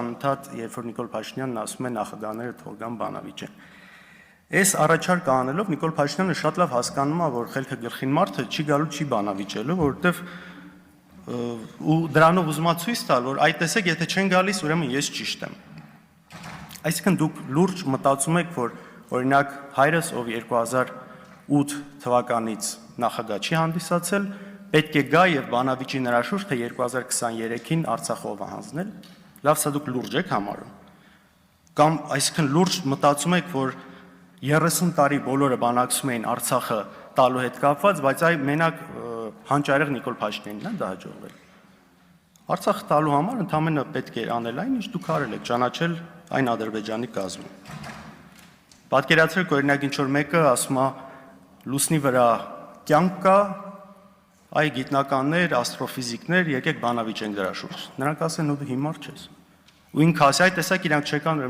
Անընդհատ, երբ որ Նիկոլ Փաշինյանն ասում է նախագահները թող գան բանավիճեն։ Այս առաջարկը անելով Նիկոլ Փաշինյանը շատ լավ հասկանում է, որ խելքը գլխին մարդը չի գալու, չի բանավիճելու, որովհետև ու դրանով ուզում է ցույց տալ, որ այ տեսեք, եթե չեն գալիս, ուրեմն ես ճիշտ եմ։ Այսինքն դուք լուրջ մտածում եք, որ օրինակ հայրս, ով 2008 թվականից նախագահ չի հանդիսացել, պետք է գա եւ բանավիճի նրա շուրջ, թե 2023-ին Արցախով հանձնել։ Լավ, սա դուք լուրջ եք համարում։ Կամ այսինքն լուրջ մտածում եք, որ 30 տարի բոլորը բանակցում էին Արցախը տալու հետ կապված, բայց այ մենակ հանճարեղ Նիկոլ Փաշինյանն է դա հաջողվել։ Արցախը տալու համար ընդամենը պետք է անել այն, ինչ դուք արել եք, ճանաչել այն Ադրբեջանի կազմում։ Պատկերացրեք, օրինակ ինչ որ մեկը ասում է լուսնի վրա կյանք կա, այ գիտնականներ, աստրոֆիզիկներ, եկեք բանավիճենք դրա շուրջ։ Նրանք ասեն, ու դու հիմար չես։ Ու ինքը ասի, այ տեսակ իրանք չեկան